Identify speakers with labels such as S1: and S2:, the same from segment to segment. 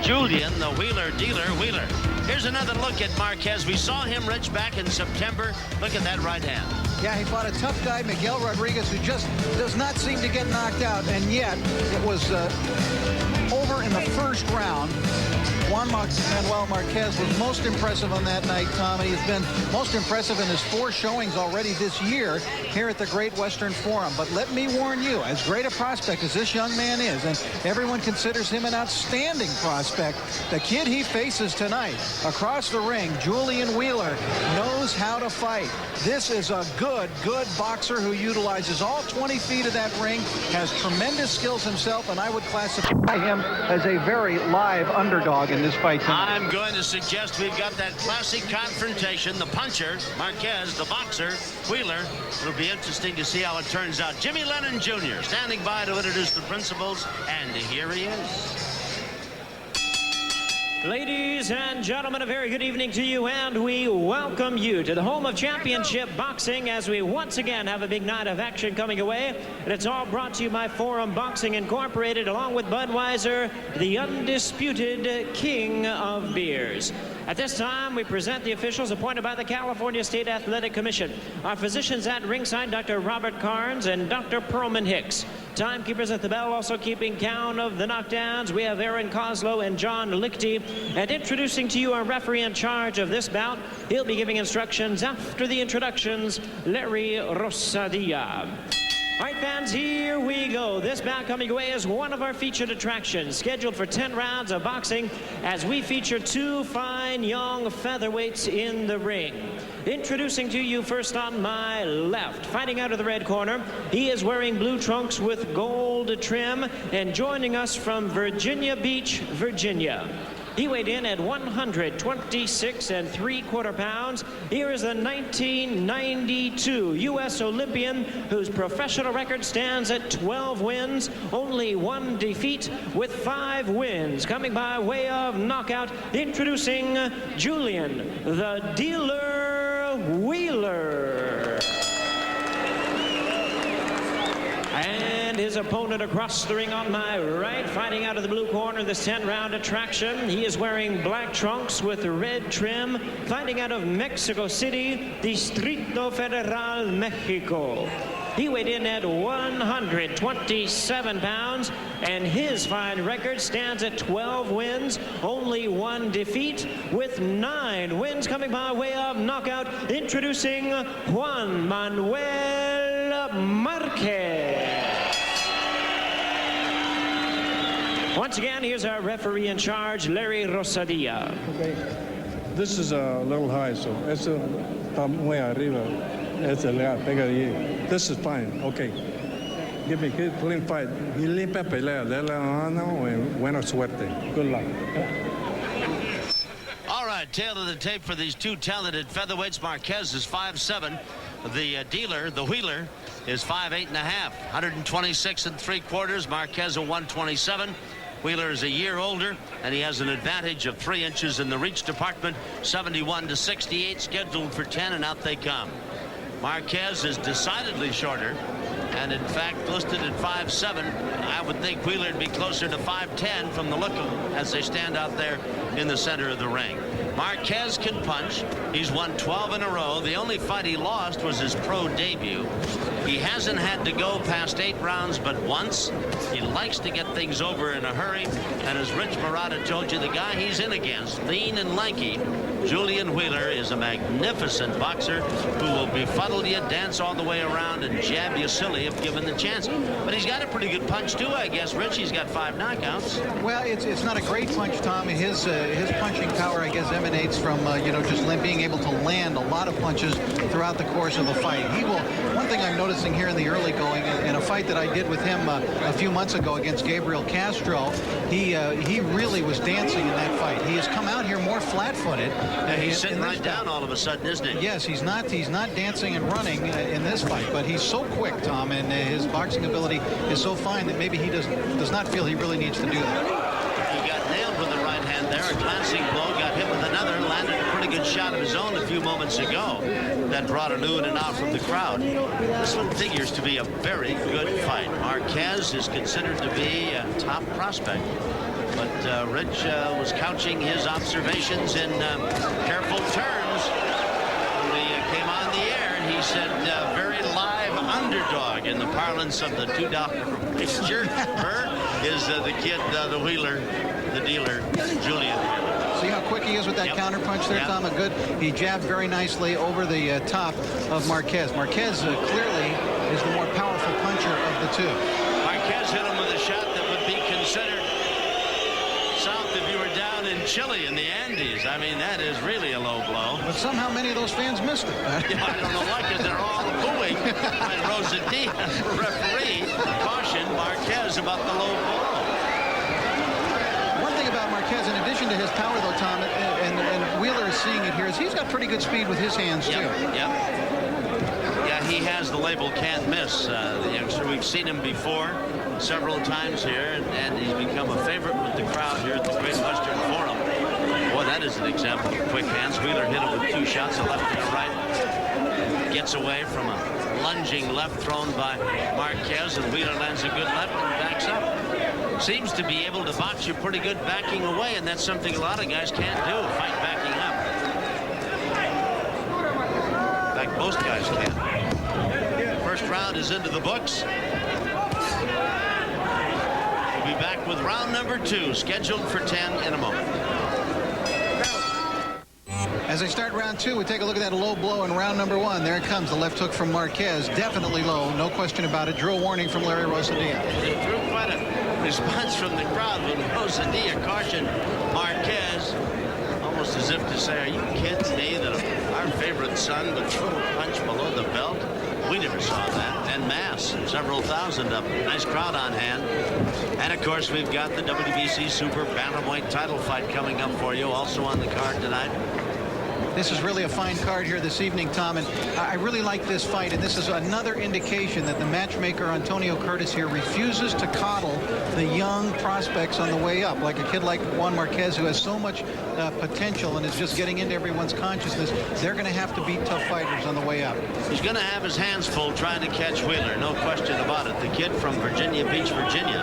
S1: Julian, the wheeler dealer. Here's another look at Marquez. We saw him, Rich, back in September. Look at that right hand.
S2: Yeah, he fought a tough guy, Miguel Rodriguez, who just does not seem to get knocked out, and yet it was over in the first round. Juan Manuel Márquez was most impressive on that night, Tom. He has been most impressive in his 4 showings already this year here at the Great Western Forum. But let me warn you, as great a prospect as this young man is, and everyone considers him an outstanding prospect, the kid he faces tonight across the ring, Julian Wheeler, knows how to fight. This is a good boxer who utilizes all 20 feet of that ring, has tremendous skills himself, and I would classify him as a very live underdog in this fight tonight.
S1: I'm going to suggest we've got that classic confrontation. The puncher, Marquez, the boxer, Wheeler. It'll be interesting to see how it turns out. Jimmy Lennon Jr. standing by to introduce the principals, and here he is.
S3: Ladies and gentlemen, a very good evening to you, and we welcome you to the home of championship boxing as we once again have a big night of action coming away. And it's all brought to you by Forum Boxing Incorporated, along with Budweiser, the undisputed king of beers. At this time, we present the officials appointed by the California State Athletic Commission. Our physicians at ringside, Dr. Robert Carnes and Dr. Perlman Hicks. Timekeepers at the bell, also keeping count of the knockdowns. We have Aaron Koslow and John Lichty. And introducing to you our referee in charge of this bout. He'll be giving instructions after the introductions, Larry Rosadilla. All right, fans, here we go. This bout coming away is one of our featured attractions, scheduled for 10 rounds of boxing as we feature 2 fine young featherweights in the ring. Introducing to you first on my left, fighting out of the red corner, he is wearing blue trunks with gold trim and joining us from Virginia Beach, Virginia. He weighed in at 126 3/4 pounds. Here is the 1992 U.S. Olympian whose professional record stands at 12 wins, only 1 defeat with 5 wins. Coming by way of knockout, introducing Julian, the dealer Wheeler. And his opponent across the ring on my right, fighting out of the blue corner, this 10-round attraction. He is wearing black trunks with red trim, fighting out of Mexico City, Distrito Federal, Mexico. He weighed in at 127 pounds, and his fine record stands at 12 wins, only 1 defeat, with 9 wins coming by way of knockout. Introducing Juan Manuel Márquez. Once again, here's our referee in charge, Larry Rosadilla.
S4: Okay, this is a little high, so eso está muy arriba. This is fine. Okay, give me a clean fight. Y limpia pelea. Dale la mano y buena suerte. Good luck.
S1: All right, tail of the tape for these 2 talented featherweights. Marquez is 5'7". The dealer, the Wheeler, is 5'8.5". 126 3/4. Marquez a 127. Wheeler is a year older, and he has an advantage of 3 inches in the reach department. 71 to 68, scheduled for 10, and out they come. Marquez is decidedly shorter, and in fact listed at 5'7". I would think Wheeler would be closer to 5'10" from the look of them as they stand out there in the center of the ring. Marquez can punch. He's won 12 in a row. The only fight he lost was his pro debut. He hasn't had to go past 8 rounds but once. He likes to get things over in a hurry, and as Rich Marotta told you, the guy he's in against, lean and lanky, Julian Wheeler, is a magnificent boxer who will befuddle you, dance all the way around, and jab you silly if given the chance. But he's got a pretty good punch too, I guess. Rich, he's got 5 knockouts.
S2: Well, it's not a great punch, Tom. His punching power, I guess, emanates from just being able to land a lot of punches throughout the course of a fight. He will. One thing I'm noticing here in the early going, in a fight that I did with him a few months ago against Gabriel Castro, he really was dancing in that fight. He has come out here more flat-footed.
S1: He's sitting right down all of a sudden, isn't he?
S2: Yes, he's not dancing and running in this fight, but he's so quick, Tom, and his boxing ability is so fine that maybe he does not feel he really needs to do that.
S1: He got nailed with the right hand there. A glancing blow, got hit with another, landed a pretty good shot of his own a few moments ago that brought an ooh and an ah from the crowd. This one figures to be a very good fight. Marquez is considered to be a top prospect. But Rich was couching his observations in careful terms when we came on the air, and he said very live underdog in the parlance of the $2 mixture. Is the kid, the wheeler, the dealer, Julian.
S2: See how quick he is with that counterpunch there, Tom? He jabbed very nicely over the top of Marquez. Marquez clearly is the more powerful puncher of the two.
S1: Marquez hit him with a shot that would be considered south if you were down in Chile in the Andes. I mean, that is really a low blow.
S2: But somehow many of those fans missed it.
S1: Yeah, I don't know why, because they're all booing when Rosadilla, referee, cautioned Marquez about the low blow.
S2: One thing about Marquez, in addition to his power, though, Tom, and Wheeler is seeing it here, is he's got pretty good speed with his hands, too.
S1: Yeah, he has the label can't miss. The youngster, we've seen him before several times here, and he's become a favorite with the crowd here at the Great Western Forum. Boy, that is an example of quick hands. Wheeler hit him with 2 shots, a left and a right. Gets away from a lunging left thrown by Marquez, and Wheeler lands a good left and backs up. Seems to be able to box you pretty good backing away, and that's something a lot of guys can't do, fight backing up. In fact, most guys can't. First round is into the books. We'll be back with round number 2, scheduled for 10 in a moment.
S2: As they start round 2, we take a look at that low blow in round number 1. There it comes, the left hook from Marquez. Definitely low, no question about it. Drew a warning from Larry Rosadilla.
S1: It drew quite a response from the crowd when Rosadilla cautioned Marquez, almost as if to say, are you kidding me that our favorite son would throw a punch below the belt? We never saw that. En masse, several thousand of them. Nice crowd on hand. And of course, we've got the WBC Super Bantamweight title fight coming up for you, also on the card tonight.
S2: This is really a fine card here this evening, Tom, and I really like this fight, and this is another indication that the matchmaker Antonio Curtis here refuses to coddle the young prospects on the way up, like a kid like Juan Marquez, who has so much potential and is just getting into everyone's consciousness. They're going to have to beat tough fighters on the way up.
S1: He's going to have his hands full trying to catch Wheeler, no question about it. The kid from Virginia Beach, Virginia,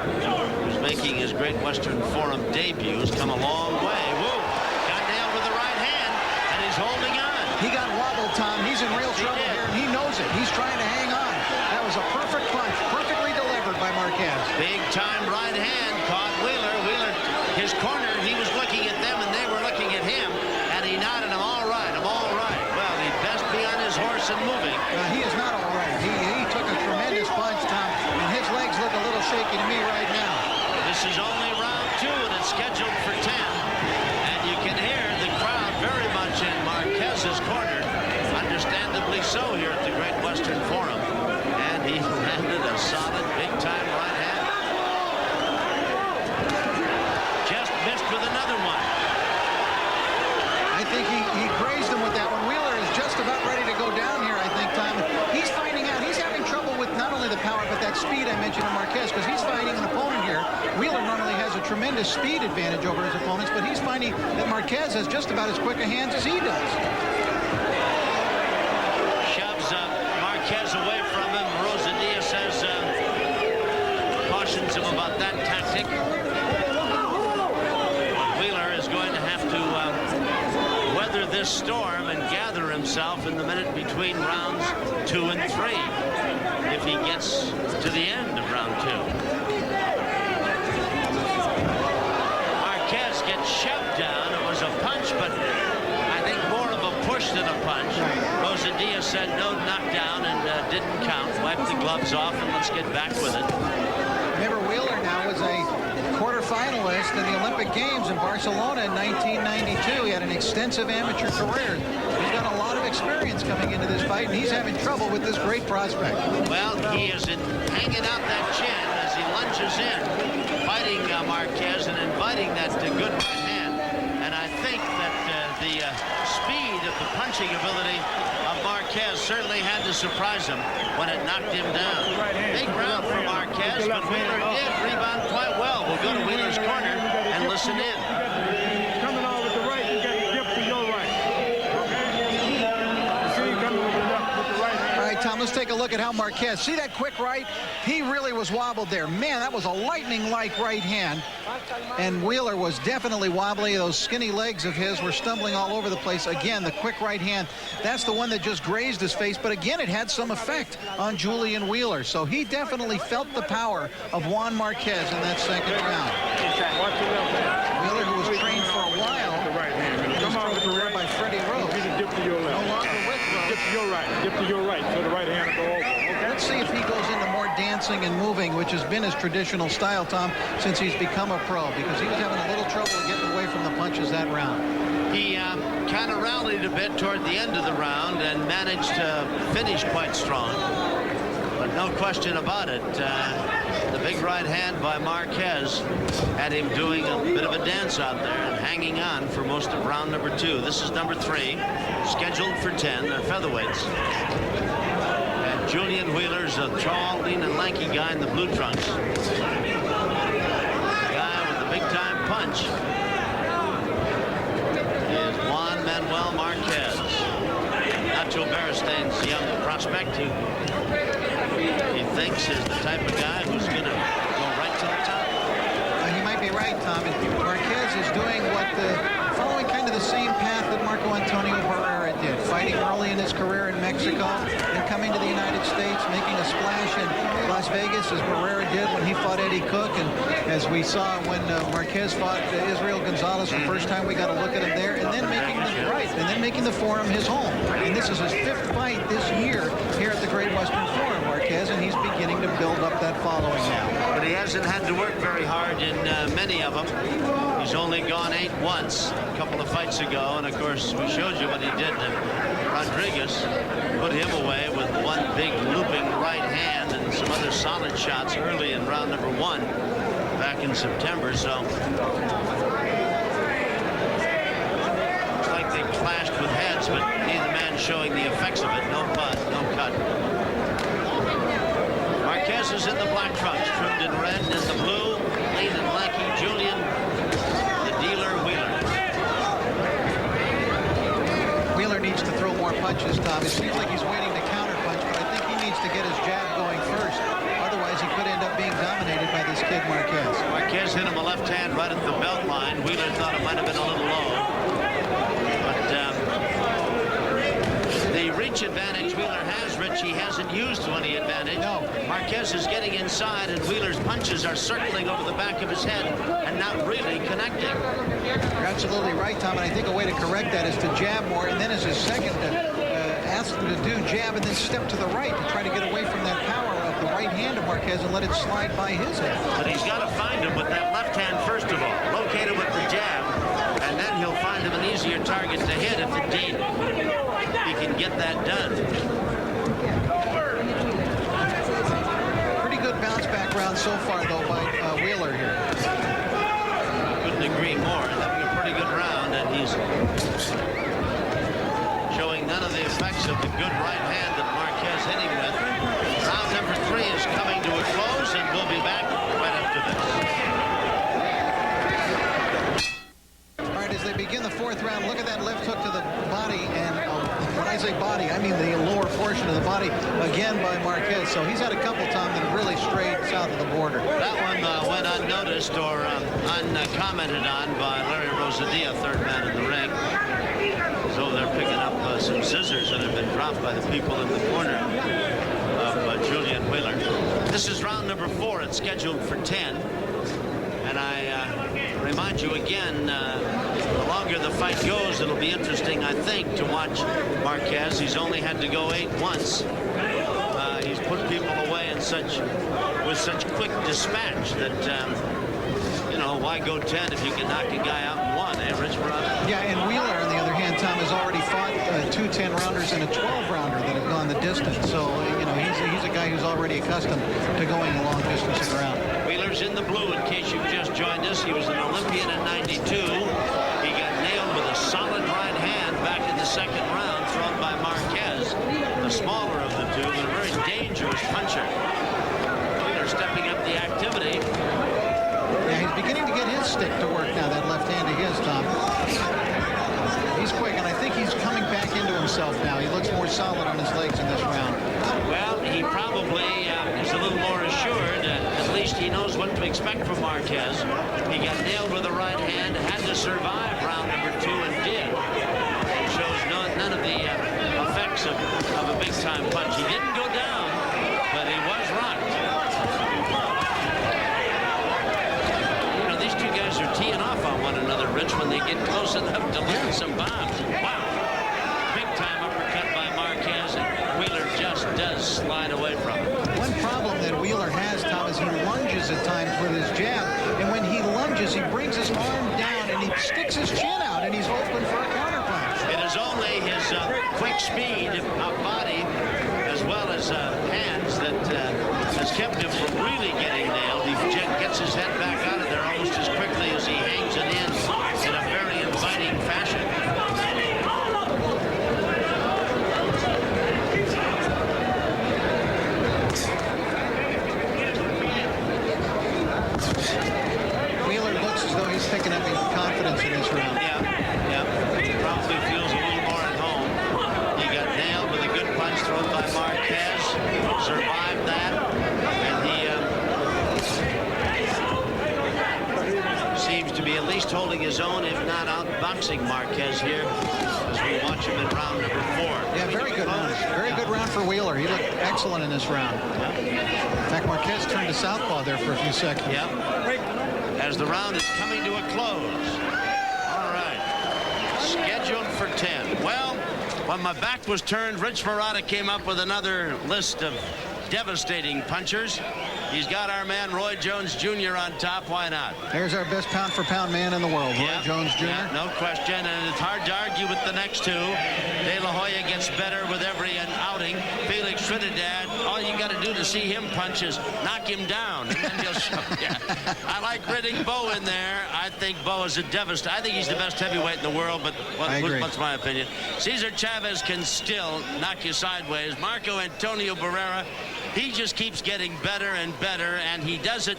S1: who's making his Great Western Forum debut, has come a long way. Woo! Got nailed with the right hand, and he's holding on.
S2: He got wobbled, Tom. He's in real trouble here, and he knows it. He's trying to hang on. That was a perfect punch, perfectly delivered by Marquez.
S1: Big time right hand caught Wheeler. Wheeler, his corner, he was looking at them, and they were looking at him, and he nodded him, all right, I'm all right. Well, he'd best be on his horse and moving.
S2: He is not all right. He took a tremendous punch, Tom, and his legs look a little shaky to me right now.
S1: This is only round 2, and it's scheduled for 10. And you can hear the crowd very much in Marquez's corner, understandably so here at the Great Western Forum. And he landed a solid, big-time right hand. Just missed with another one.
S2: I think he grazed him with that one. Wheeler is just about ready to go down here, I think, Tom. He's finding out. He's having trouble with not only the power, but that speed I mentioned in Marquez, because he's fighting an opponent here. Wheeler normally has a tremendous speed advantage over his opponents, but he's finding that Marquez has just about as quick a hands as he does.
S1: Shoves Marquez away from him. Rosadilla says, cautions him about that tactic. Wheeler is going to have to weather this storm and gather himself in the minute between rounds 2 and 3 if he gets to the end of round 2. Marquez gets shoved down. It was a punch, but I think more of a push than a punch. Rosadilla said no knockdown and didn't count. Wiped the gloves off and let's get back with it.
S2: Remember, Wheeler now was a quarterfinalist in the Olympic Games in Barcelona in 1992. He had an extensive amateur career. He's got a lot of experience coming into this fight, and he's having trouble with this great prospect.
S1: Well, he is hanging out that chin as he lunges in, fighting Marquez and inviting that good right hand. And I think that the speed of the punching ability of Marquez certainly had to surprise him when it knocked him down. Big round for Marquez, but Wheeler did rebound quite well. We'll go to Wheeler's corner and listen in.
S5: Coming on with the right, you got to dip to your right. Okay? See, coming with the right hand.
S2: All right, Tom, let's take take a look at how Marquez, see that quick right? He really was wobbled there. Man, that was a lightning-like right hand. And Wheeler was definitely wobbly. Those skinny legs of his were stumbling all over the place. Again, the quick right hand, that's the one that just grazed his face. But again, it had some effect on Julian Wheeler. So he definitely felt the power of Juan Marquez in that second round. Wheeler, who was trained for a while,
S5: Come on with the right
S2: by Freddie Rose.
S5: Dip to your left.
S2: No longer with Rose.
S5: Dip to your right. Dip to your right. So the right hand will go over. Okay?
S2: Let's see if he goes into more dancing and moving, which has been his traditional style, Tom, since he's become a pro, because he was having a little trouble getting away from the punches that round.
S1: He kind of rallied a bit toward the end of the round and managed to finish quite strong. But no question about it, the big right hand by Marquez had him doing a bit of a dance out there and hanging on for most of round number 2. This is number 3, scheduled for 10. They're featherweights. And Julian Wheeler's a tall, lean, and lanky guy in the blue trunks. The guy with the big-time punch is Juan Manuel Marquez. Nacho Beristain's young prospect who he thinks is the type of guy who's going to go right to the top.
S2: He might be right, Tom. And Marquez is doing following kind of the same path that Marco Antonio Barrera did, fighting early in his career in Mexico and coming to the United States, making a splash in Las Vegas as Barrera did when he fought Eddie Cook, and as we saw when Marquez fought Israel Gonzalez the first time we got a look at him there, and then making the Forum his home. And this is his 5th fight this year here at the Great Western Forum, Marquez, and he's beginning to build up that following now.
S1: But he hasn't had to work very hard in many of them. He's only gone 8 once a couple of fights ago, and of course we showed you what he did to Rodriguez. Put him away with one big looping right hand and some other solid shots early in round number 1 back in September. So looks like they clashed with heads, but neither man showing the effects of it. No cut. Marquez is in the black trunks, trimmed in red, and in the blue, lean and lanky Julian, the dealer Wheeler.
S2: Wheeler needs to throw more punches, Tom. It seems like he's waiting to counterpunch, but I think he needs to get his jab going first. Otherwise, he could end up being dominated by this kid Marquez.
S1: Marquez hit him a left hand right at the belt line. Wheeler thought it might have been a little low. But the reach advantage Wheeler has, Rich, he hasn't used to any advantage.
S2: No.
S1: Marquez is getting inside, and Wheeler's punches are circling over the back of his head and not really connecting.
S2: You're absolutely right, Tom, and I think a way to correct that is to jab more, and then as his second, ask him to do jab and then step to the right to try to get away from that power of the right hand of Marquez and let it slide by his head.
S1: But he's got to find him with that left hand first of all, locate him with the jab, and then he'll find him an easier target to hit if indeed he can get that done.
S2: Pretty good bounce back round so far, though, by Wheeler here.
S1: Couldn't agree more. Having a pretty good round, and he's showing none of the effects of the good right hand that Marquez hit him with. Round number 3 is coming to a close, and we'll be back right after this.
S2: All right, as they begin the 4th round, look at that left hook to the body, and when I say body, I mean the lower portion of the body, again by Marquez. So he's had a couple, Tom, that have really strayed south of the border.
S1: That one went unnoticed or uncommented on by Larry Rosadilla, 3rd man in the ring. He's over there picking up some scissors that have been dropped by the people in the corner of Julian Wheeler. This is round number 4. It's scheduled for 10. And I remind you again, the longer the fight goes, it'll be interesting, I think, to watch Marquez. He's only had to go 8 once. He's put people away with such quick dispatch that, you know, why go 10 if you can knock a guy out in 1, eh, Rich Brown?
S2: Yeah, and Wheeler, on the other hand, Tom, has already fought 2 10-rounders and a 12-rounder that have gone the distance. So, you know, he's a guy who's already accustomed to going a long distance around.
S1: Wheeler's in the blue, in case you've just joined us. He was an Olympian in '92. He got nailed with a solid right hand back in the 2nd round, thrown by Marquez, the smaller of the two, but a very dangerous puncher. Wheeler stepping up the activity.
S2: Yeah, he's beginning to get his stick to work now, that left hand of his, Tom. He's quick, and I think he's coming back into himself now. He looks more solid on his legs in this round.
S1: Well, get close enough to land some bombs. Wow. Big time uppercut by Marquez, and Wheeler just does slide away from him.
S2: One problem that Wheeler has, Tom, is he lunges at times with his jab, and when he lunges, he brings his arm down and he sticks his chin out, and he's open for a counterpunch.
S1: It is only his quick speed of body as well as hands that has kept him from really getting nailed. He gets his head back out of there almost as quickly as he hangs it in a very inviting fashion.
S2: Wheeler looks as though he's picking up confidence in this round.
S1: Yeah. Probably feels a little more at home. He got nailed with a good punch thrown by Marquez. Survived that. And he seems to be at least holding his own, if not outboxing Marquez here as we watch him in round number 4.
S2: Yeah, very good round. Very good round for Wheeler. He looked excellent in this round. In fact, Marquez turned to southpaw there for a few seconds.
S1: Yep. As the round is coming to a close. All right. Scheduled for 10. Well, when my back was turned, Rich Marotta came up with another list of devastating punchers. He's got our man Roy Jones Jr. on top. Why not?
S2: There's our best pound-for-pound man in the world, Roy Jones Jr.
S1: Yeah, no question, and it's hard to argue with the next two. De La Hoya gets better with every outing. Felix Trinidad, all you got to do to see him punch is knock him down, and then he'll show you. I like Riddick Bowe in there. I think Bowe is a devastator. I think he's the best heavyweight in the world, but what's my opinion? Cesar Chavez can still knock you sideways. Marco Antonio Barrera, he just keeps getting better and better, and he does it,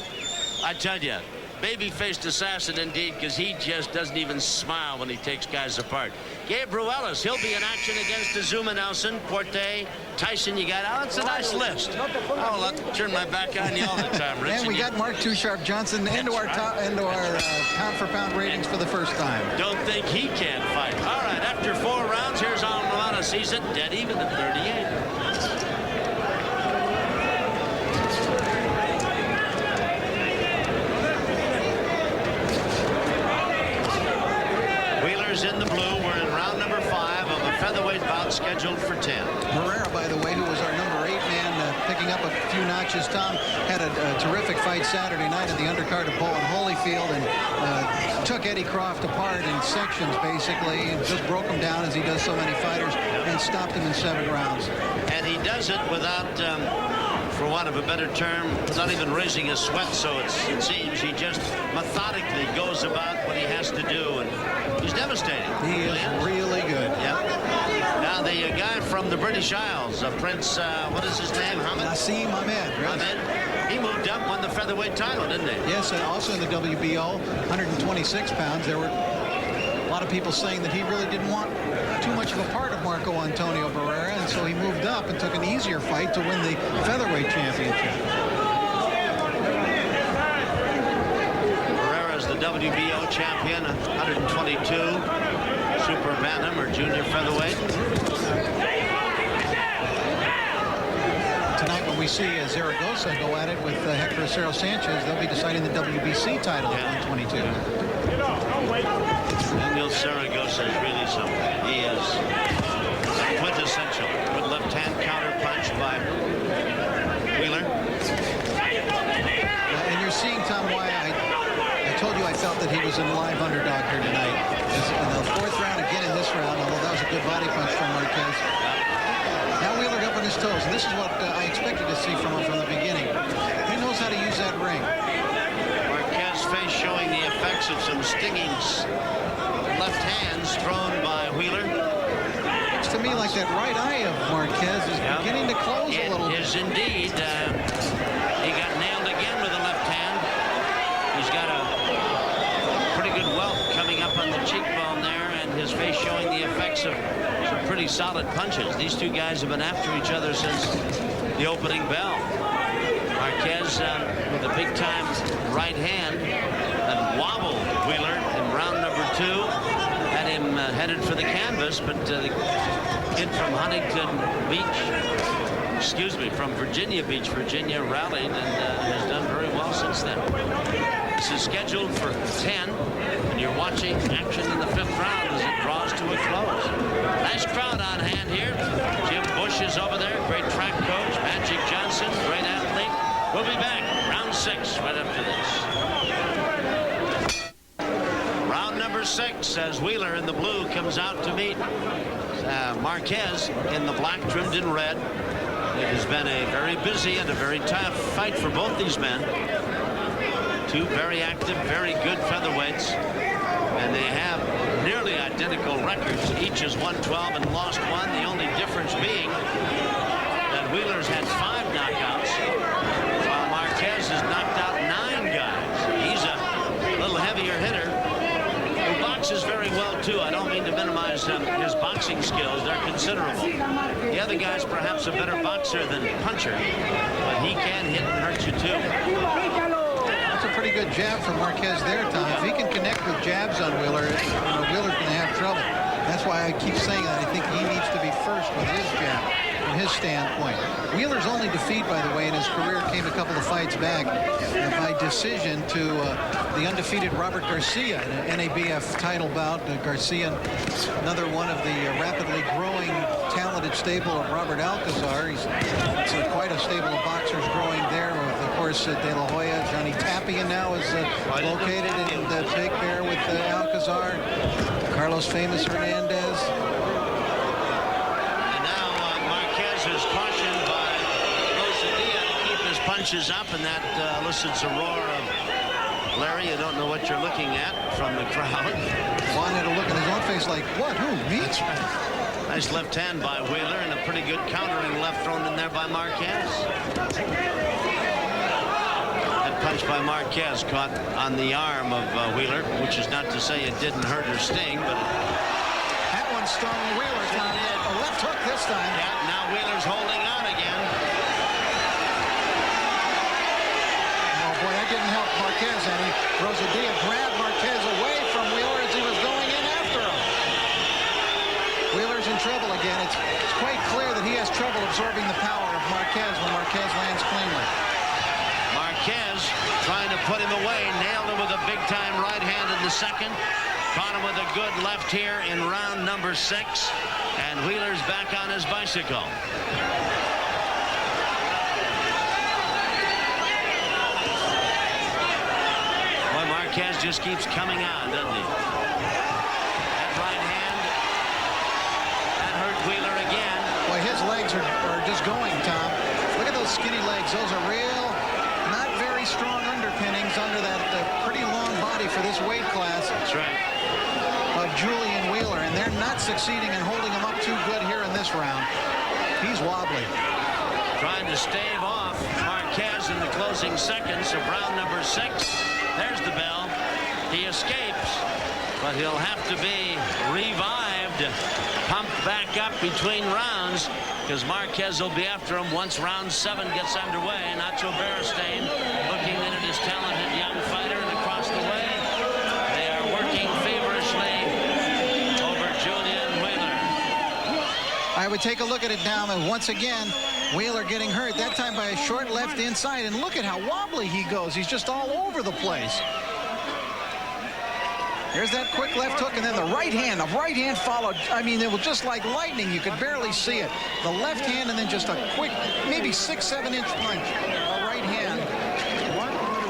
S1: I tell you, baby-faced assassin indeed, because he just doesn't even smile when he takes guys apart. Gabe Ruelas, he'll be in action against Azuma Nelson, Porte, Tyson. You got, it's a nice list. I'll turn my back on you all the time, Rich.
S2: And we got Mark Too Sharp Johnson into our pound-for-pound ratings for the first time.
S1: Don't think he can't fight. All right, after 4 rounds, here's how Marotta sees it, dead even at 38. In the blue. We're in round number 5 of a featherweight bout scheduled for 10.
S2: Barrera, by the way, who was our number 8 man, picking up a few notches. Tom had a terrific fight Saturday night at the undercard of Bowen Holyfield and took Eddie Croft apart in sections, basically, and just broke him down as he does so many fighters, and stopped him in 7 rounds.
S1: And he does it without, for want of a better term, not even raising a sweat, so it seems he just methodically goes about what he has to do, and he's devastating.
S2: He is really good.
S1: Yep. Now the guy from the British Isles, Prince, what is his name?
S2: Nassim Ahmed.
S1: Ahmed. He moved up, won the featherweight title, didn't he?
S2: Yes, and also in the WBO, 126 pounds. There were a lot of people saying that he really didn't want too much of a part of Marco Antonio Barrera, and so he moved up and took an easier fight to win the featherweight championship.
S1: Barrera's the WBO champion, 122, super bantam or junior featherweight.
S2: Tonight when we see Zaragoza go at it with Hector Acero Sanchez, they'll be deciding the WBC title at 122.
S1: Daniel Zaragoza is really something. He is quintessential. Good left-hand counter punch by Wheeler.
S2: And you're seeing, Tom, why I told you I felt that he was a live underdog here tonight. In the 4th round, again in this round, although that was a good body punch from Marquez. Now Wheeler up on his toes, and this is what I expected to see from him from the beginning. He knows how to use that ring.
S1: Marquez face showing the effects of some stinging left hands thrown by Wheeler.
S2: Looks to me like that right eye of Marquez is beginning to close a little bit.
S1: It is indeed. He got nailed again with a left hand. He's got a pretty good welt coming up on the cheekbone there, and his face showing the effects of some pretty solid punches. These two guys have been after each other since the opening bell. Marquez with a big-time right hand that wobbled Wheeler in round number 2. Had him headed for the canvas, but the kid from from Virginia Beach, Virginia, rallied and has done very well since then. This is scheduled for 10. when you're watching action in the 5th round as it draws to a close. Nice crowd on hand here. Jim Bush is over there, great track coach. Magic Johnson, great athlete. We'll be back, round 6, right after this. Round number 6 as Wheeler in the blue comes out to meet Marquez in the black trimmed in red. It has been a very busy and a very tough fight for both these men. Two very active, very good featherweights, and they have nearly identical records. Each has won 12 and lost 1. The only difference being that Wheeler's had 5 knockouts, while Marquez has knocked out 9 guys. He's a little heavier hitter who boxes very well too. I don't mean to minimize his boxing skills. They're considerable. The other guy's perhaps a better boxer than puncher, but he can hit and hurt you too.
S2: A pretty good jab from Marquez there, Tom. If he can connect with jabs on Wheeler, Wheeler's going to have trouble. That's why I keep saying that. I think he needs to be first with his jab from his standpoint. Wheeler's only defeat, by the way, in his career came a couple of fights back by decision to the undefeated Robert Garcia in an NABF title bout. Garcia, another one of the rapidly growing talented stable of Robert Alcazar. He's quite a stable of boxers growing there. Of course, De La Hoya, Johnny Tapia now is located in the Big Bear with Alcazar. Carlos Famous Hernandez.
S1: And now Marquez is cautioned by Rosadilla to keep his punches up, and that elicits a roar of Larry. You don't know what you're looking at from the crowd.
S2: Juan had a look in his own face like, what, who, me?
S1: That's right. Nice left hand by Wheeler, and a pretty good countering left thrown in there by Marquez. Punch by Marquez caught on the arm of Wheeler, which is not to say it didn't hurt or sting, but
S2: that one stung Wheeler. A left hook this time.
S1: Yeah, now Wheeler's holding on again.
S2: Oh boy, that didn't help Marquez any. Rosadilla grabbed Marquez away from Wheeler as he was going in after him. Wheeler's in trouble again. It's quite clear that he has trouble absorbing the power of Marquez when Marquez lands cleanly.
S1: Marquez trying to put him away, nailed him with a big-time right hand in the second, caught him with a good left here in round number 6, and Wheeler's back on his bicycle. Boy, Marquez just keeps coming on, doesn't he? That right hand, that hurt Wheeler again.
S2: Boy, his legs are just going, Tom. Look at those skinny legs. Those are real, strong underpinnings under that pretty long body for this weight class.
S1: That's right.
S2: Of Julian Wheeler, and they're not succeeding in holding him up too good here in this round. He's wobbly.
S1: Trying to stave off Marquez in the closing seconds of round number 6. There's the bell. He escapes, but he'll have to be revived, pumped back up between rounds, because Marquez will be after him once round 7 gets underway. Nacho Beristain looking in at his talented young fighter, and across the way they are working feverishly over Julian Wheeler.
S2: I would take a look at it now, and once again Wheeler getting hurt, that time by a short left inside, and look at how wobbly he goes. He's just all over the place. Here's that quick left hook, and then the right hand followed. I mean, it was just like lightning. You could barely see it. The left hand, and then just a quick, maybe 6-7 inch punch. A right hand.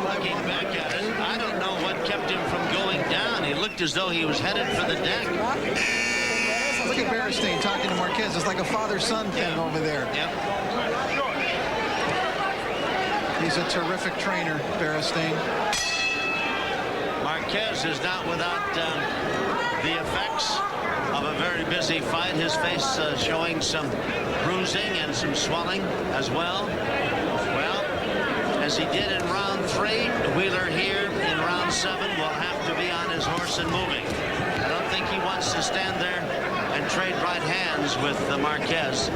S1: Looking back at it, I don't know what kept him from going down. He looked as though he was headed for the deck.
S2: Look at Beristain talking to Marquez. It's like a father-son thing over there.
S1: Yep.
S2: He's a terrific trainer, Beristain.
S1: Marquez is not without the effects of a very busy fight. His face showing some bruising and some swelling as well. Well, as he did in round 3, Wheeler here in round 7 will have to be on his horse and moving. I don't think he wants to stand there and trade right hands with Marquez.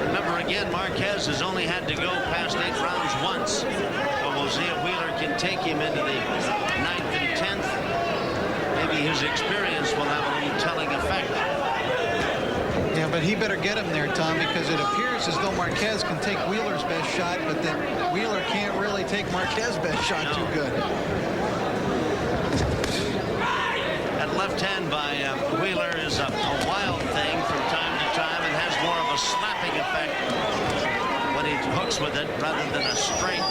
S1: Remember again, Marquez has only had to go past 8 rounds once. So we'll see if Wheeler can take him into the 9th and 10th. Maybe his experience will have a little telling effect.
S2: Yeah, but he better get him there, Tom, because it appears as though Marquez can take Wheeler's best shot, but that Wheeler can't really take Marquez's best shot too good.
S1: than a straight.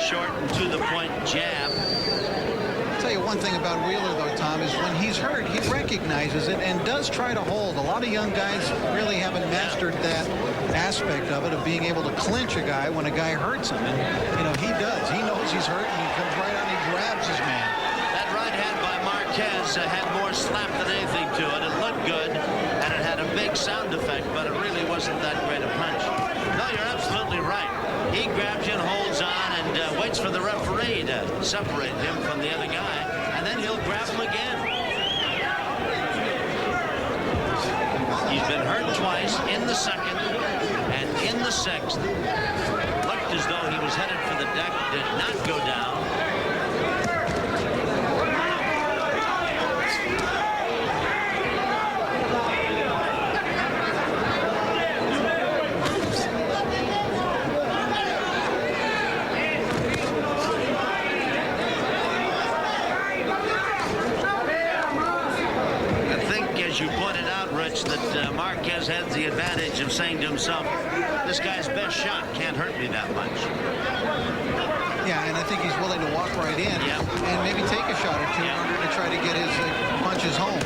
S1: Short and to the point jab.
S2: I'll tell you one thing about Wheeler, though, Tom, is when he's hurt, he recognizes it and does try to hold. A lot of young guys really haven't mastered that aspect of it, of being able to clinch a guy when a guy hurts him. And, you know, he does. He knows he's hurt, and he comes right on and he grabs his man.
S1: That right hand by Marquez had more slap than anything to it. It looked good, and it had a big sound effect, but it really wasn't that great a punch. No, you're absolutely right. He grabs you and holds on and waits for the referee to separate him from the other guy, and then he'll grab him again. He's been hurt twice, in the second and in the sixth. Looked as though he was headed for the deck, did not go down. As you pointed out, Rich, that Marquez has the advantage of saying to himself, this guy's best shot can't hurt me that much.
S2: Yeah, and I think he's willing to walk right in and maybe take a shot or two in order to try to get his punches home.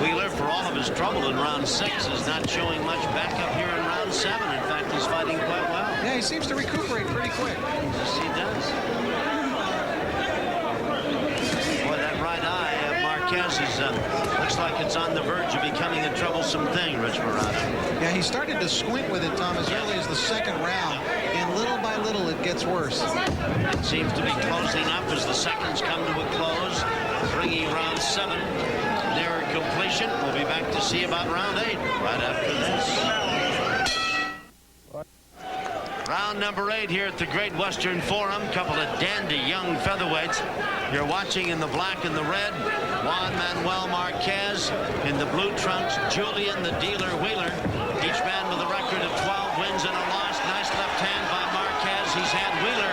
S1: Wheeler, for all of his trouble in round 6, is not showing much backup here in round 7. In fact, he's fighting quite well.
S2: Yeah, he seems to recuperate pretty quick.
S1: Yes, he does. Looks like it's on the verge of becoming a troublesome thing, Rich Morata.
S2: Yeah, he started to squint with it, Tom, as early as the second round, and little by little it gets worse.
S1: It seems to be closing up as the seconds come to a close, bringing round 7 nearer completion. We'll be back to see about round 8 right after this. Round number 8 here at the Great Western Forum. Couple of dandy young featherweights. You're watching in the black and the red, Juan Manuel Márquez. In the blue trunks, Julian, the dealer, Wheeler. Each man with a record of 12 wins and a loss. Nice left hand by Marquez. He's had Wheeler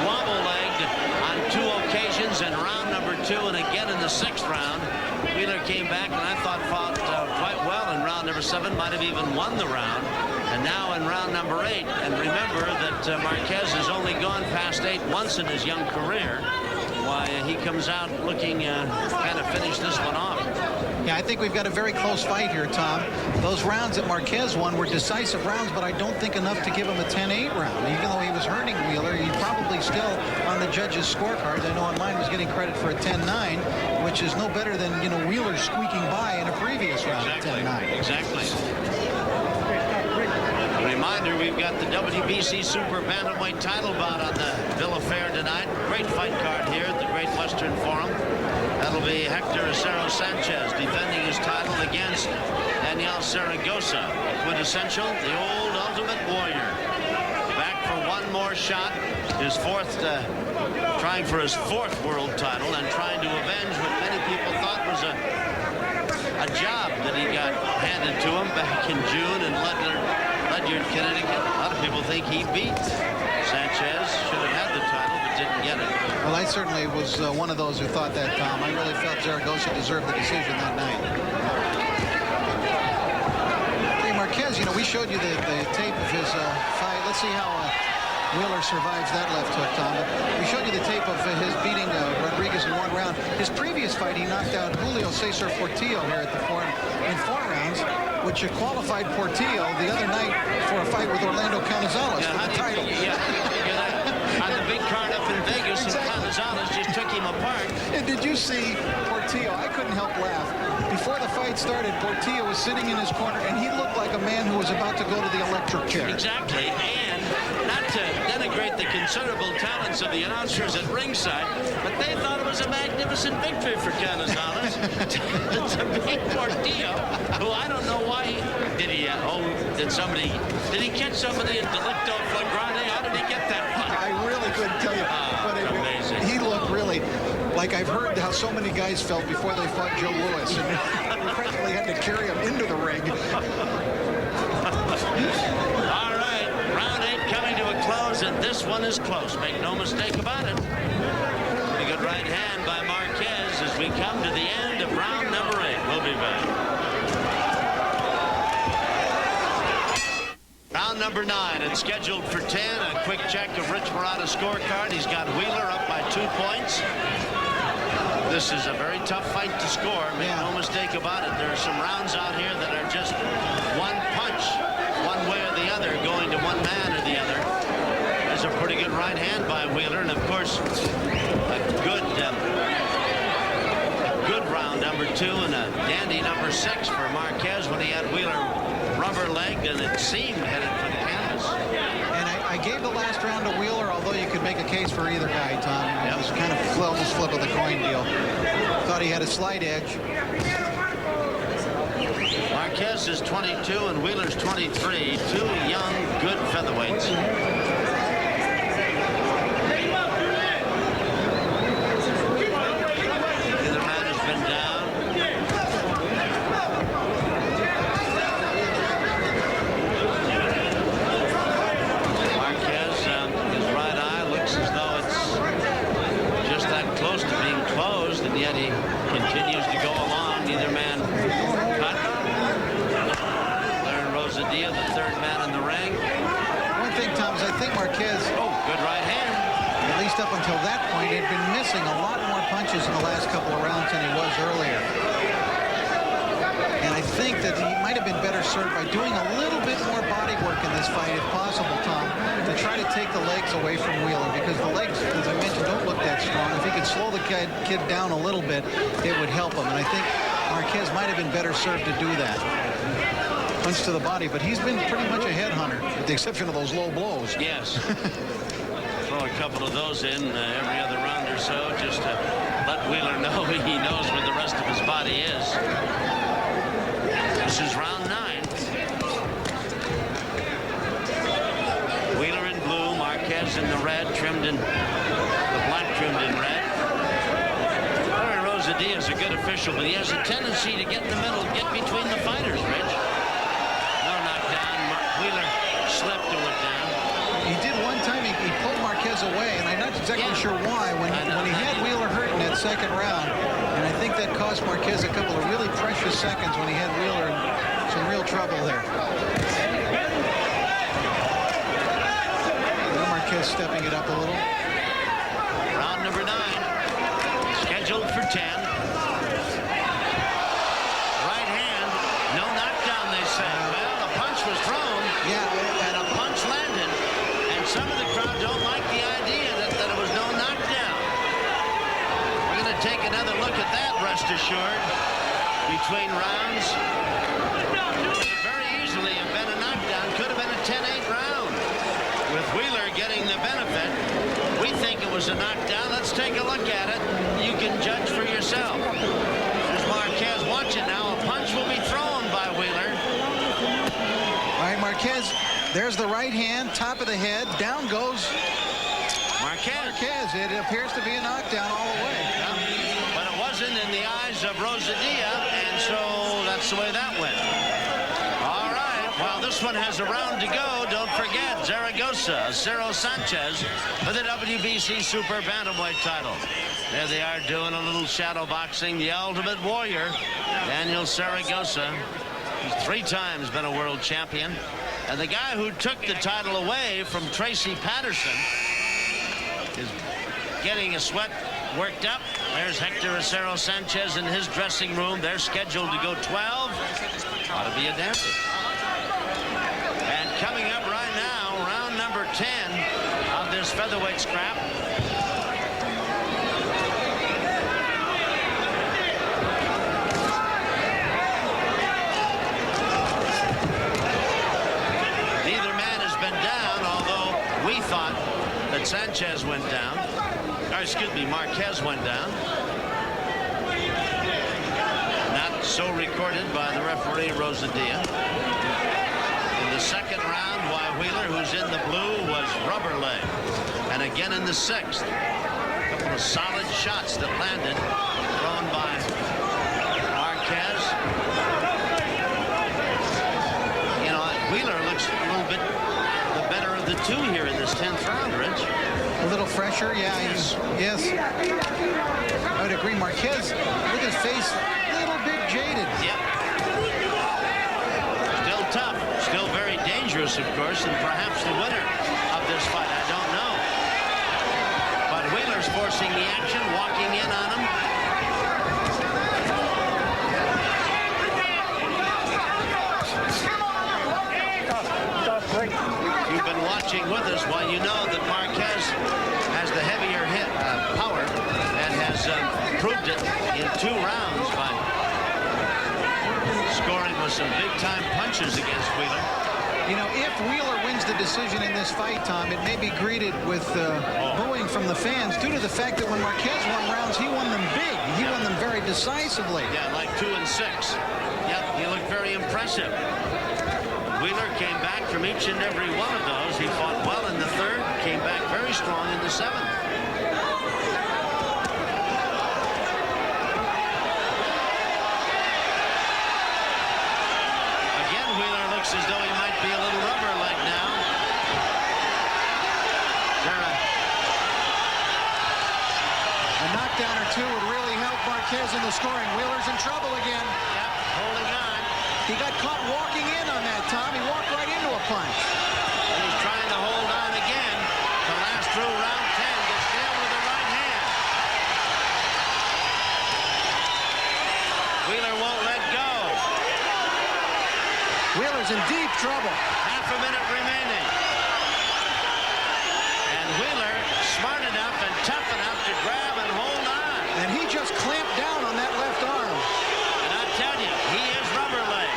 S1: wobble-legged on 2 occasions in round number 2 and again in the 6th round. Wheeler came back and I thought fought quite well in round number 7, might have even won the round. And now in round number 8, and remember that Marquez has only gone past 8 once in his young career. Why, he comes out looking kind of finish this one off.
S2: Yeah, I think we've got a very close fight here, Tom. Those rounds that Marquez won were decisive rounds, but I don't think enough to give him a 10-8 round. Even though he was hurting Wheeler, he's probably still on the judges' scorecards. I know online was getting credit for a 10-9, which is no better than, you know, Wheeler squeaking by in a previous round at 10-9.
S1: Exactly. Reminder, we've got the WBC Super Bantamweight title bout on the bill of fare tonight. Great fight card here at the Great Western Forum. That'll be Hector Acero Sanchez defending his title against Daniel Zaragoza. Quintessential, the old Ultimate Warrior. Back for one more shot. His trying for his 4th world title and trying to avenge what many people thought was a job that he got handed to him back in June in Ledyard, Connecticut. A lot of people think he beat Sanchez. Should have had the title, but didn't get it.
S2: Well, I certainly was one of those who thought that, Tom. I really felt Zaragoza deserved the decision that night. Hey, Marquez, you know, we showed you the tape of his fight. Let's see how Wheeler survives that left hook, Tom. We showed you the tape of his beating Rodriguez in 1 round. His previous fight, he knocked out Julio Cesar Portillo here at the Forum in 4 rounds, which qualified Portillo the other night for a fight with Orlando Canizales for the title.
S1: On the big card up in Vegas, and Canizales just took him apart.
S2: And did you see Portillo? I couldn't help laugh. Before the fight started, Portillo was sitting in his corner, and he looked like a man who was about to go to the electric chair.
S1: Exactly, and not to denigrate the considerable talents of the announcers at ringside, but they thought it was a magnificent victory for Canizales. To beat Portillo, who I don't know why did he catch somebody in delicto flagrante? How did he get that far?
S2: I really couldn't tell you. But
S1: amazing.
S2: He looked really like I've heard how so many guys felt before they fought Joe Louis. And we practically had to carry him into the ring.
S1: All right, round 8 coming to a close, and this one is close. Make no mistake about it. A good right hand by Marquez as we come to the end of round number 8. We'll be back. number 9. It's scheduled for 10. A quick check of Rich Murata's scorecard. He's got Wheeler up by 2 points. This is a very tough fight to score. Make no mistake about it. There are some rounds out here that are just one punch, one way or the other, going to one man or the other. There's a pretty good right hand by Wheeler, and of course, a good round number 2 and a dandy number 6 for Marquez when he had Wheeler rubber-legged, and it seemed headed for the canvas.
S2: And I gave the last round to Wheeler, although you could make a case for either guy, Tom. It was kind of almost flip of the coin deal. Thought he had a slight edge.
S1: Marquez is 22 and Wheeler's 23. 2 young, good featherweights.
S2: Up until that point, he'd been missing a lot more punches in the last couple of rounds than he was earlier. And I think that he might have been better served by doing a little bit more body work in this fight, if possible, Tom, to try to take the legs away from Wheeler, because the legs, as I mentioned, don't look that strong. If he could slow the kid down a little bit, it would help him. And I think Marquez might have been better served to do that. Punch to the body, but he's been pretty much a headhunter, with the exception of those low blows.
S1: Yes. Throw a couple of those in every other round or so, just to let Wheeler know he knows where the rest of his body is. This is round 9. Wheeler in blue, Marquez in the red, trimmed in the black, trimmed in red. Larry Rosadilla is a good official, but he has a tendency to get in the middle, get between the fighters, Rich. No knockdown. Wheeler slipped and went down.
S2: He did one time. He pulled Marquez away, and I'm not exactly sure why. When he had Wheeler hurt in that second round, and I think that cost Marquez a couple of really precious seconds when he had Wheeler in some real trouble there. Now Marquez stepping it up a little.
S1: Round number 9, scheduled for 10. Right hand, no knockdown, they say. Well, a punch was thrown, and a punch landed. Some of the crowd don't like the idea that it was no knockdown. We're going to take another look at that, rest assured, between rounds. Could very easily have been a knockdown. Could have been a 10-8 round. With Wheeler getting the benefit, we think it was a knockdown. Let's take a look at it. You can judge for yourself. There's Marquez watching now. A punch will be thrown by Wheeler.
S2: All right, Marquez. There's the right hand, top of the head. Down goes Marquez. It appears to be a knockdown all the way.
S1: Yeah. But it wasn't in the eyes of Rosadilla, and so that's the way that went. All right. While this one has a round to go, don't forget Zaragoza, Cero Sanchez for the WBC Super Bantamweight title. There they are doing a little shadow boxing. The Ultimate Warrior, Daniel Zaragoza. He's 3 times been a world champion. And the guy who took the title away from Tracy Patterson is getting a sweat worked up. There's Hector Acero Sanchez in his dressing room. They're scheduled to go 12. Ought to be a dancer. And coming up right now, round number 10 of this featherweight scrap. Thought that Sanchez went down, or excuse me, Marquez went down. Not so recorded by the referee Rosadilla. In the second round, why Wheeler, who's in the blue, was rubber leg. And again in the 6th, a couple of solid shots that landed, thrown by Marquez. You know, Wheeler looks a little bit the better of the 2 here in this 10th round, Rich.
S2: A little fresher, yeah. Yes. I would agree. Marquez, look at his face, a little bit jaded.
S1: Yep. Still tough, still very dangerous. dangerous, of course, and perhaps the winner of this fight. I don't know. But Wheeler's forcing the action, walking in on him. You've been watching with us. Well, you know that Marquez has the heavier hit power and has proved it in 2 rounds by scoring with some big-time punches against Wheeler.
S2: You know, if Wheeler wins the decision in this fight, Tom, it may be greeted with booing from the fans due to the fact that when Marquez won rounds, he won them big. He won them very decisively.
S1: Yeah, like 2 and 6. Yep, he looked very impressive. Wheeler came back from each and every one of those. He fought well in the 3rd, came back very strong in the 7th. Again, Wheeler looks as though he might be a little rubber-leg now.
S2: A knockdown or 2 would really help Marquez in the scoring. Wheeler's in trouble again.
S1: Yep, holding on.
S2: He got caught walking in on that, Tom. He walked right into a punch.
S1: And he's trying to hold on again to last through round 10. Gets down with the right hand. Wheeler won't let go.
S2: Wheeler's in deep trouble.
S1: Half a minute remaining. And Wheeler, smart enough and tough enough to grab and hold on.
S2: And he just clamped down on that left arm.
S1: And I tell you, he is rubber leg.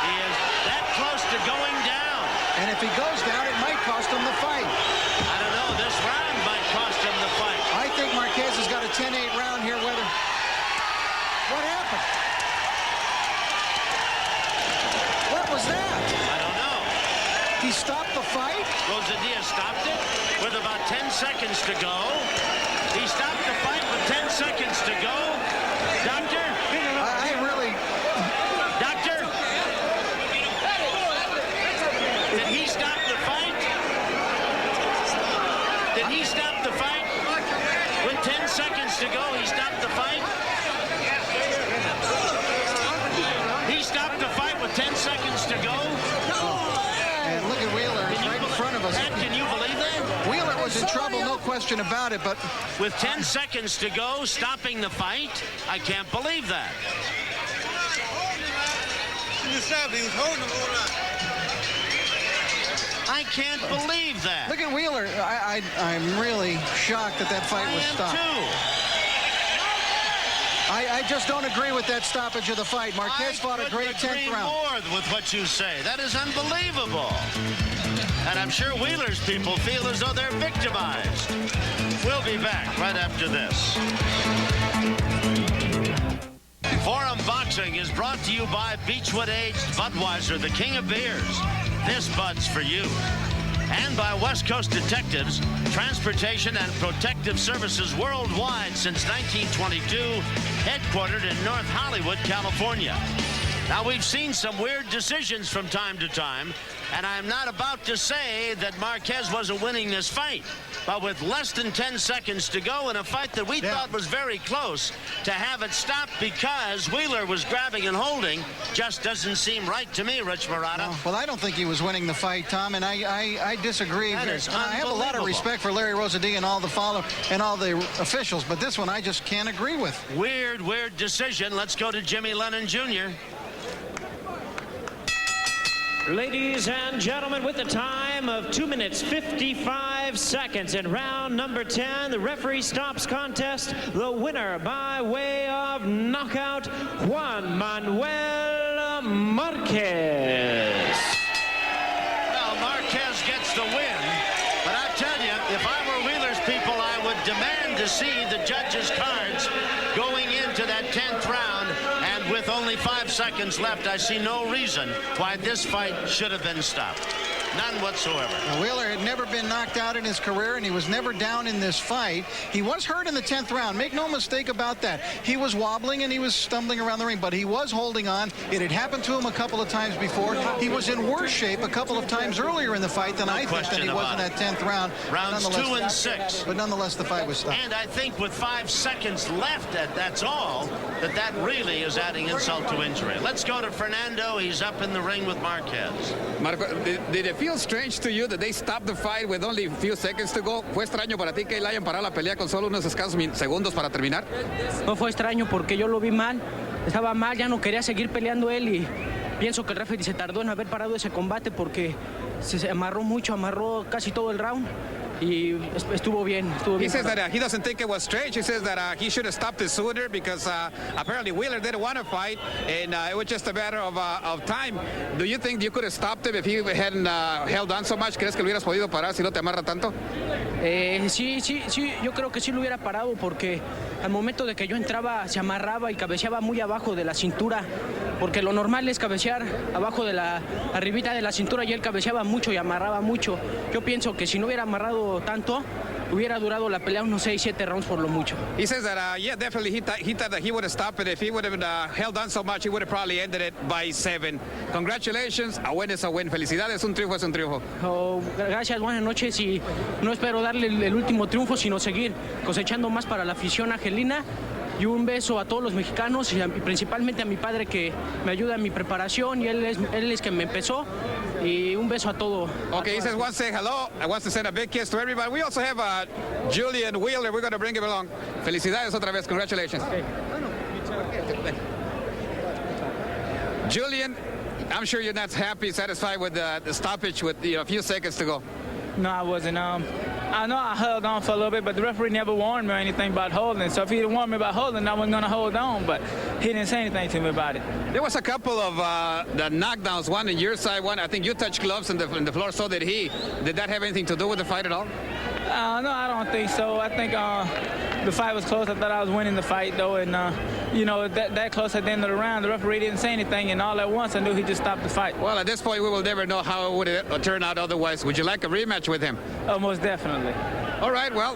S1: He is that close to going down.
S2: And if he goes down, it might cost him the fight.
S1: I don't know. This round might cost him the fight.
S2: I think Marquez has got a 10-8 round here. What happened? What was that?
S1: I don't know.
S2: He stopped the fight?
S1: Rosadilla stopped it with about 10 seconds to go. He stopped the fight with 10 seconds to go. Doctor?
S2: I really...
S1: Doctor? Did he stop the fight? Did he stop the fight? With 10 seconds to go, he stopped the fight? He stopped the fight with 10 seconds to go?
S2: And look at Wheeler. He's right in front of us.
S1: Ed, can you believe that?
S2: Wheeler was in trouble, no question about it, but...
S1: With 10 seconds to go, stopping the fight? I can't believe that. I can't believe that.
S2: Look at Wheeler. I'm really shocked that that fight was stopped. I just don't agree with that stoppage of the fight. Marquez fought a great 10th round.
S1: More with what you say. That is unbelievable. And I'm sure Wheeler's people feel as though they're victimized. We'll be back right after this. Forum Boxing is brought to you by Beechwood Aged Budweiser, the king of beers. This Bud's for you. And by West Coast Detectives, transportation and protective services worldwide since 1922, headquartered in North Hollywood, California. Now, we've seen some weird decisions from time to time, and I'm not about to say that Marquez wasn't winning this fight. But with less than 10 seconds to go in a fight that we thought was very close, to have it stopped because Wheeler was grabbing and holding just doesn't seem right to me, Rich Marotta.
S2: No, well, I don't think he was winning the fight, Tom, and I disagree.
S1: That is
S2: I have a lot of respect for Larry Rosadilla and all the officials, but this one I just can't agree with.
S1: Weird decision. Let's go to Jimmy Lennon Jr.
S3: Ladies and gentlemen, with a time of 2 minutes 55 seconds in round number 10, the referee stops contest. The winner by way of knockout, Juan Manuel Márquez.
S1: Well, Marquez gets the win, but I tell you, if I were Wheeler's people, I would demand to see the judges' cards going into that 10th round, and with only 5 seconds left, I see no reason why this fight should have been stopped. None whatsoever.
S2: Now, Wheeler had never been knocked out in his career, and he was never down in this fight. He was hurt in the 10th round. Make no mistake about that. He was wobbling and he was stumbling around the ring, but he was holding on. It had happened to him a couple of times before. He was in worse shape a couple of times earlier in the fight than I think that he was in that 10th round.
S1: Rounds 2 and 6.
S2: But nonetheless, the fight was stopped.
S1: And I think with 5 seconds left, that's all, that really is adding insult to injury. Let's go to Fernando. He's up in the ring with Marquez.
S6: Marco, did it feel strange to you that they stopped the fight with only a few seconds to go? ¿Fue extraño para ti que le hayan parado la pelea con solo unos escasos segundos para terminar?
S7: No fue extraño porque yo lo vi mal, estaba mal, ya no quería seguir peleando él y pienso que el referee se tardó en haber parado ese combate porque se amarró mucho, amarró casi todo el round. Y estuvo bien, estuvo bien.
S6: He says that he doesn't think it was strange. He says that he should have stopped it sooner because apparently Wheeler didn't want to fight, and it was just a matter of time. Do you think you could have stopped him if he hadn't held on so much? ¿Crees que lo hubieras podido parar si no te amarra tanto?
S7: Sí, yo creo que sí lo hubiera parado porque al momento de que yo entraba se amarraba y cabeceaba muy abajo de la cintura, porque lo normal es cabecear abajo de la arribita de la cintura y él cabeceaba mucho y amarraba mucho. Yo pienso que si no hubiera amarrado tanto, hubiera durado la pelea unos 6-7 rounds por lo mucho.
S6: He says that, yeah, definitely he thought that he would have stopped it. If he would have held on so much, he would have probably ended it by 7. Congratulations, a win es a win. Felicidades, un triunfo es un triunfo.
S7: Gracias, buenas noches y no espero darle el último triunfo, sino seguir cosechando más para la afición argelina. Y un beso a todos los mexicanos y principalmente a mi padre que me ayuda en mi preparación y él es que me empezó. Y un beso a todo.
S6: Okay, he says wants to say hello. I wants to send a big kiss to everybody. We also have Julian Wheeler. We're going to bring him along. Felicidades otra vez. Congratulations.
S7: Okay.
S6: Julian, I'm sure you're not happy, satisfied with the stoppage with a few seconds to go.
S8: No, I wasn't. I know I held on for a little bit, but the referee never warned me or anything about holding. So if he didn't warn me about holding, I wasn't going to hold on. But he didn't say anything to me about it.
S6: There was a couple of the knockdowns, one on your side, one I think you touched gloves on the floor, so did he. Did that have anything to do with the fight at all?
S8: No, I don't think so. I think the fight was close. I thought I was winning the fight, though. And, that close at the end of the round, the referee didn't say anything. And all at once, I knew he just stopped the fight.
S6: Well, at this point, we will never know how it would turn out otherwise. Would you like a rematch with him?
S8: Oh, most definitely.
S6: All right, well,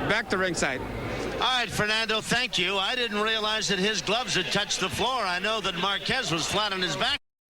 S6: back to ringside.
S1: All right, Fernando, thank you. I didn't realize that his gloves had touched the floor. I know that Marquez was flat on his back.